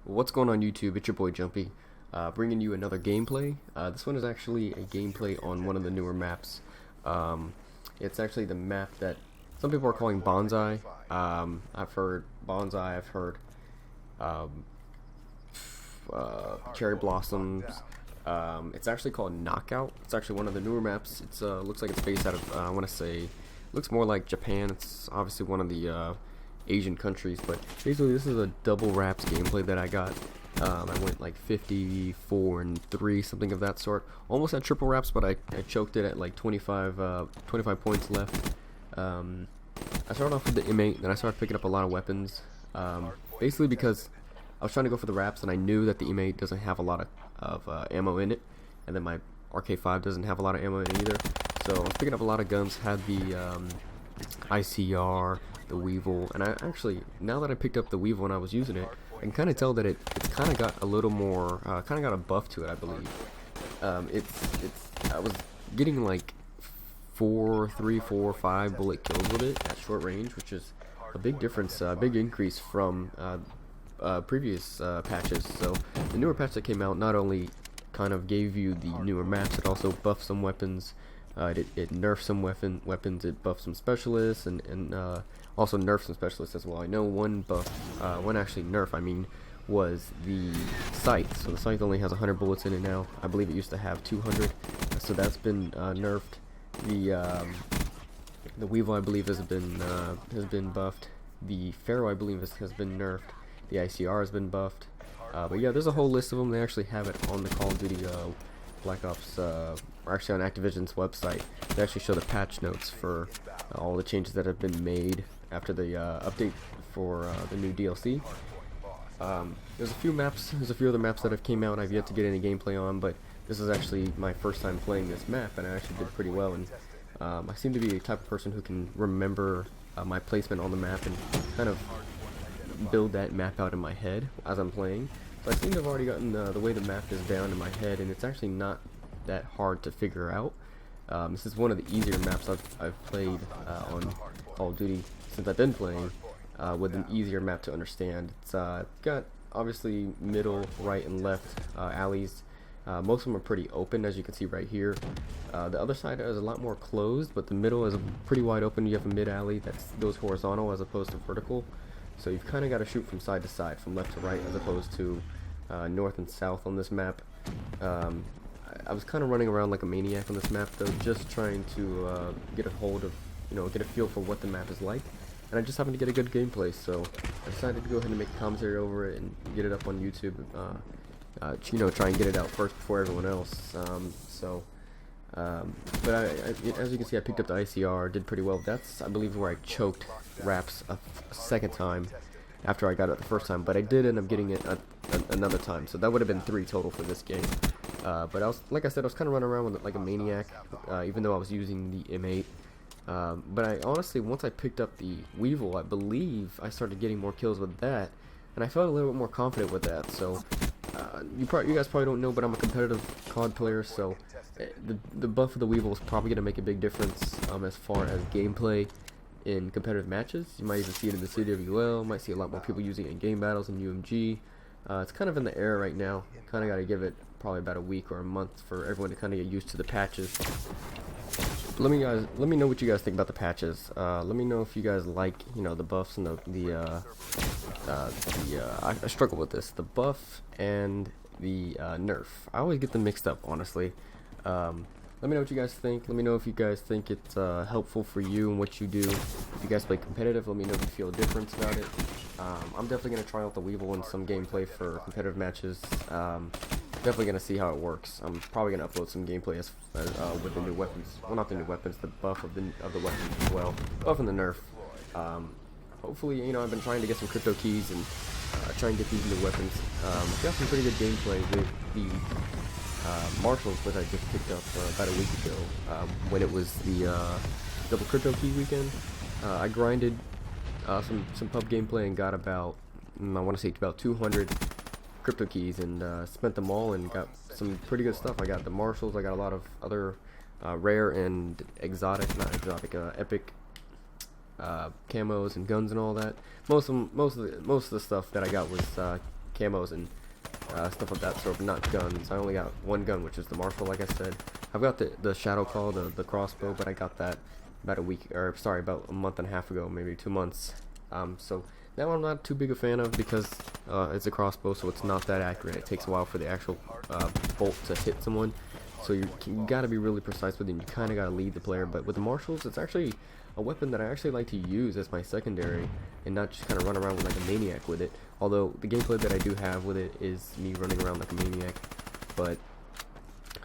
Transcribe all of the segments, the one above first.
What's going on YouTube? It's your boy Jumpy, bringing you another gameplay. This one is actually a gameplay on one of the newer maps. It's actually the map that some people are calling Bonsai. I've heard Bonsai, I've heard Cherry Blossoms. It's actually called Knockout. It's actually one of the newer maps. It's looks like it's based out of, I want to say, looks more like Japan. It's obviously one of the Asian countries, but basically this is a double wraps gameplay that I got. I went like 54 and 3, something of that sort. Almost at triple wraps, but I choked it at like 25 points left. I started off with the M8, then I started picking up a lot of weapons. Basically because I was trying to go for the wraps, and I knew that the M8 doesn't have a lot of ammo in it, and then my RK5 doesn't have a lot of ammo in it either. So I was picking up a lot of guns. Had the ICR, the Weevil, and I actually, now that I picked up the Weevil and I was using it, I can kind of tell that it's kind of got a little more, kind of got a buff to it, I believe. I was getting like 3, 4, 5 bullet kills with it at short range, which is a big difference, a big increase from previous patches. So the newer patch that came out not only kind of gave you the newer maps, it also buffed some weapons. It nerfed some weapons, it buffed some specialists, and also nerfed some specialists as well. I know one buff, one actually nerf, I mean, was the Scythe. So the Scythe only has 100 bullets in it now. I believe it used to have 200, so that's been nerfed. The Weevil, I believe, has been buffed. The Pharaoh, I believe, has been nerfed. The ICR has been buffed. But yeah, there's a whole list of them. They actually have it on the Call of Duty Black Ops, or actually on Activision's website. They actually show the patch notes for all the changes that have been made after the update for the new DLC. There's a few other maps that have came out I've yet to get any gameplay on, but this is actually my first time playing this map, and I actually did pretty well. And I seem to be a type of person who can remember my placement on the map and kind of build that map out in my head as I'm playing. So I seem to have already gotten the way the map is down in my head, and it's actually not that hard to figure out. This is one of the easier maps I've played on Call of Duty since I've been playing, with an easier map to understand. It's got obviously middle, right, and left alleys. Most of them are pretty open, as you can see right here. The other side is a lot more closed, but the middle is pretty wide open. You have a mid alley that goes horizontal as opposed to vertical. So you've kind of got to shoot from side to side, from left to right, as opposed to north and south on this map. I was kind of running around like a maniac on this map, though, just trying to get a hold of, get a feel for what the map is like. And I just happened to get a good gameplay, so I decided to go ahead and make a commentary over it and get it up on YouTube. Try and get it out first before everyone else. But as you can see, I picked up the ICR, did pretty well. That's, I believe, where I choked wraps a second time after I got it the first time, but I did end up getting it another time, so that would have been 3 total for this game. But I was, like I said, I was kind of running around with it like a maniac, even though I was using the M8. But I honestly, once I picked up the Weevil, I believe I started getting more kills with that, and I felt a little bit more confident with that. So you guys probably don't know, but I'm a competitive COD player, so the buff of the Weevil is probably going to make a big difference as far as gameplay in competitive matches. You might even see it in the CWL, might see a lot more people using it in game battles and UMG. It's kind of in the air right now. Kind of got to give it probably about a week or a month for everyone to kind of get used to the patches. Let me know what you guys think about the patches. Let me know if you guys like, the buffs and I struggle with this, the buff and the nerf. I always get them mixed up, honestly. Let me know what you guys think. Let me know if you guys think it's helpful for you and what you do. If you guys play competitive, let me know if you feel a difference about it. I'm definitely going to try out the Weevil in some gameplay for competitive matches. Definitely going to see how it works. I'm probably going to upload some gameplay with the new weapons. Well, not the new weapons, the buff of the weapons as well. Buff and the nerf. Hopefully, I've been trying to get some crypto keys and try and get these new weapons. Got some pretty good gameplay with the Marshalls that I just picked up about a week ago, when it was the double crypto key weekend. I grinded some pub gameplay and got about, I want to say about 200 crypto keys, and spent them all and got some pretty good stuff. I got the Marshalls, I got a lot of other rare and epic camos and guns and all that. Most of the stuff that I got was camos and stuff of that sort, but not guns. I only got one gun, which is the Marshall, like I said. I've got the Shadow Call, the crossbow, but I got that about about a month and a half ago, maybe 2 months. So that one I'm not too big a fan of because it's a crossbow, so it's not that accurate. It takes a while for the actual bolt to hit someone, so you gotta be really precise with it, and you kind of gotta lead the player. But with the Marshalls, it's actually a weapon that I actually like to use as my secondary and not just kind of run around with like a maniac with it. Although the gameplay that I do have with it is me running around like a maniac, but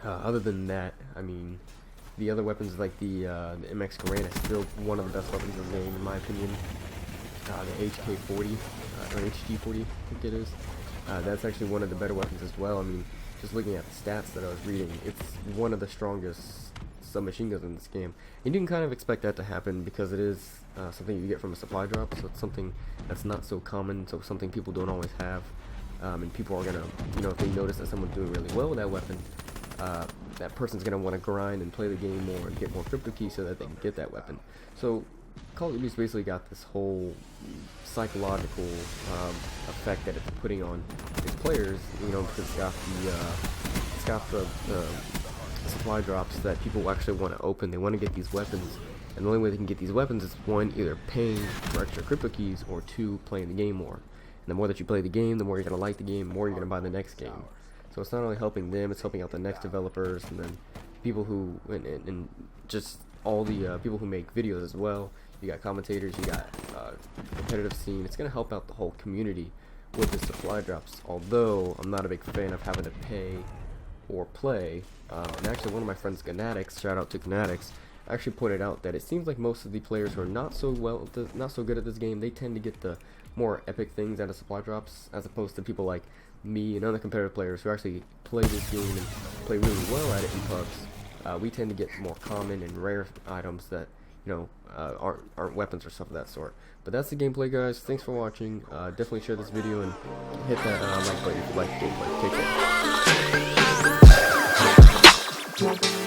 other than that, I mean, the other weapons like the MX Garand is still one of the best weapons in the game in my opinion. The HK40 or HG40, I think it is. That's actually one of the better weapons as well. I mean, just looking at the stats that I was reading, it's one of the strongest submachine guns in this game. And you can kind of expect that to happen because it is something you get from a supply drop, so it's something that's not so common, so something people don't always have. And people are gonna, you know, if they notice that someone's doing really well with that weapon, that person's gonna want to grind and play the game more and get more crypto keys so that they can get that weapon. So Call of Duty's basically got this whole psychological effect that it's putting on its players, you know, because it's got the supply drops that people actually want to open. They want to get these weapons, and the only way they can get these weapons is one, either paying for extra crypto keys, or two, playing the game more. And the more that you play the game, the more you're gonna like the game, the more you're gonna buy the next game. So it's not only helping them, it's helping out the next developers, and then people who and just all the people who make videos as well. You got commentators, you got competitive scene. It's gonna help out the whole community with the supply drops. Although I'm not a big fan of having to pay or play. And actually, one of my friends, Ganatics, shout out to Ganatics, actually pointed out that it seems like most of the players who are not so good at this game, they tend to get the more epic things out of supply drops, as opposed to people like me and other competitive players who actually play this game and play really well at it in pubs. We tend to get more common and rare items that, you know, aren't weapons or stuff of that sort. But that's the gameplay, guys. Thanks for watching. Definitely share this video and hit that like button if you like the gameplay. Take care.